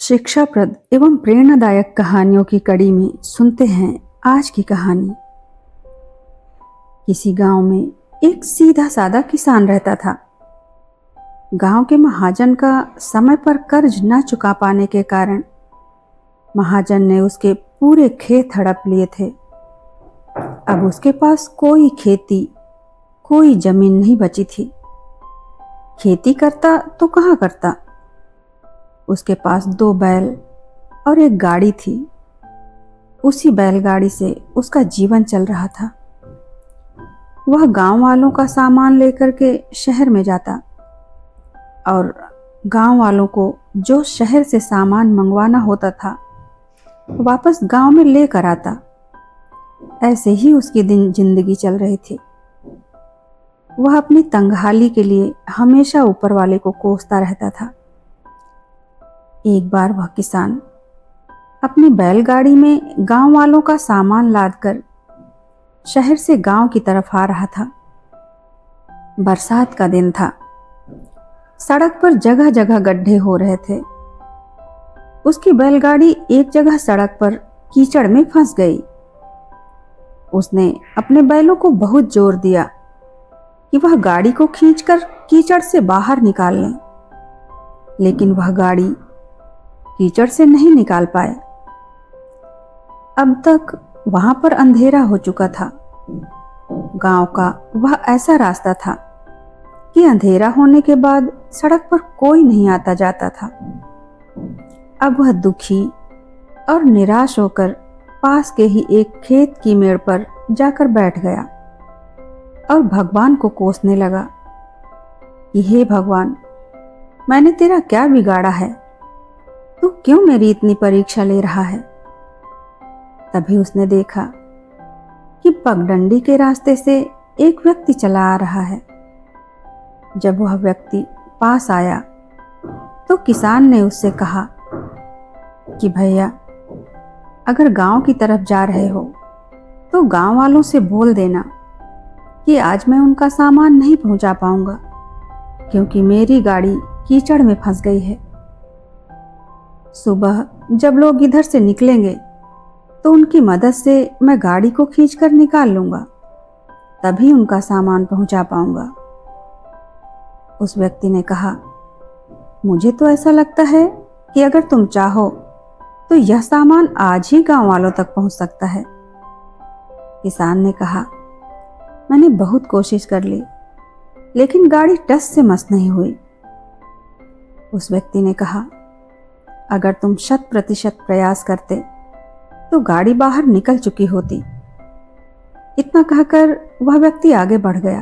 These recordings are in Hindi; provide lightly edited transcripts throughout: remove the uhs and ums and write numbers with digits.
शिक्षाप्रद एवं प्रेरणादायक कहानियों की कड़ी में सुनते हैं आज की कहानी। किसी गांव में एक सीधा साधा किसान रहता था। गांव के महाजन का समय पर कर्ज न चुका पाने के कारण महाजन ने उसके पूरे खेत हड़प लिए थे। अब उसके पास कोई खेती, कोई जमीन नहीं बची थी। खेती करता तो कहाँ करता। उसके पास 2 बैल और एक गाड़ी थी। उसी बैलगाड़ी से उसका जीवन चल रहा था। वह गांव वालों का सामान लेकर के शहर में जाता और गांव वालों को जो शहर से सामान मंगवाना होता था वापस गांव में लेकर आता। ऐसे ही उसकी जिंदगी चल रही थी। वह अपनी तंगहाली के लिए हमेशा ऊपर वाले को कोसता रहता था। एक बार वह किसान अपनी बैलगाड़ी में गांव वालों का सामान लादकर शहर से गांव की तरफ आ रहा था। बरसात का दिन था। सड़क पर जगह जगह गड्ढे हो रहे थे। उसकी बैलगाड़ी एक जगह सड़क पर कीचड़ में फंस गई। उसने अपने बैलों को बहुत जोर दिया कि वह गाड़ी को खींचकर कीचड़ से बाहर निकाल लें, लेकिन वह गाड़ी कीचड़ से नहीं निकाल पाए। अब तक वहां पर अंधेरा हो चुका था। गांव का वह ऐसा रास्ता था कि अंधेरा होने के बाद सड़क पर कोई नहीं आता जाता था। अब वह दुखी और निराश होकर पास के ही एक खेत की मेड़ पर जाकर बैठ गया और भगवान को कोसने लगा कि हे भगवान, मैंने तेरा क्या बिगाड़ा है? तू क्यों मेरी इतनी परीक्षा ले रहा है? तभी उसने देखा कि पगडंडी के रास्ते से एक व्यक्ति चला आ रहा है। जब वह व्यक्ति पास आया तो किसान ने उससे कहा कि भैया, अगर गांव की तरफ जा रहे हो तो गांव वालों से बोल देना कि आज मैं उनका सामान नहीं पहुंचा पाऊंगा क्योंकि मेरी गाड़ी कीचड़ में फंस गई है। सुबह जब लोग इधर से निकलेंगे तो उनकी मदद से मैं गाड़ी को खींचकर निकाल लूंगा, तभी उनका सामान पहुंचा पाऊंगा। उस व्यक्ति ने कहा, मुझे तो ऐसा लगता है कि अगर तुम चाहो तो यह सामान आज ही गांव वालों तक पहुंच सकता है। किसान ने कहा, मैंने बहुत कोशिश कर ली लेकिन गाड़ी टस से मस नहीं हुई। उस व्यक्ति ने कहा, अगर तुम 100% प्रयास करते तो गाड़ी बाहर निकल चुकी होती। इतना कहकर वह व्यक्ति आगे बढ़ गया।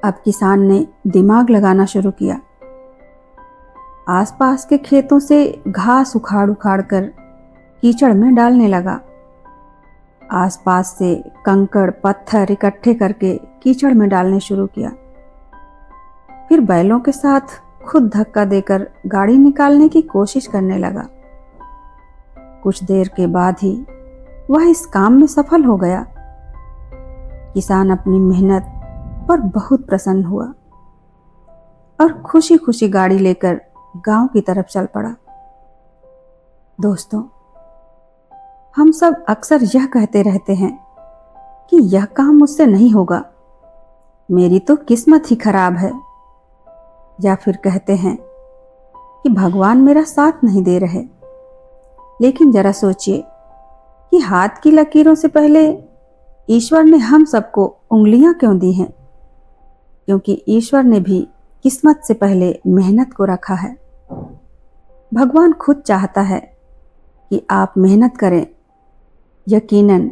अब किसान ने दिमाग लगाना शुरू किया। आसपास के खेतों से घास उखाड़ उखाड़ कर कीचड़ में डालने लगा। आसपास से कंकड़ पत्थर इकट्ठे करके कीचड़ में डालने शुरू किया। फिर बैलों के साथ खुद धक्का देकर गाड़ी निकालने की कोशिश करने लगा। कुछ देर के बाद ही वह इस काम में सफल हो गया। किसान अपनी मेहनत पर बहुत प्रसन्न हुआ और खुशी खुशी गाड़ी लेकर गांव की तरफ चल पड़ा। दोस्तों, हम सब अक्सर यह कहते रहते हैं कि यह काम मुझसे नहीं होगा, मेरी तो किस्मत ही खराब है, या फिर कहते हैं कि भगवान मेरा साथ नहीं दे रहे। लेकिन जरा सोचिए कि हाथ की लकीरों से पहले ईश्वर ने हम सबको उंगलियां क्यों दी हैं? क्योंकि ईश्वर ने भी किस्मत से पहले मेहनत को रखा है। भगवान खुद चाहता है कि आप मेहनत करें। यकीनन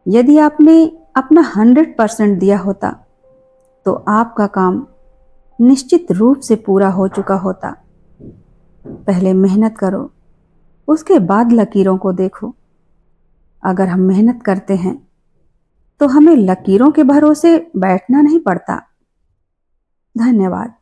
यदि आपने अपना 100% दिया होता तो आपका काम निश्चित रूप से पूरा हो चुका होता। पहले मेहनत करो, उसके बाद लकीरों को देखो। अगर हम मेहनत करते हैं तो हमें लकीरों के भरोसे बैठना नहीं पड़ता। धन्यवाद।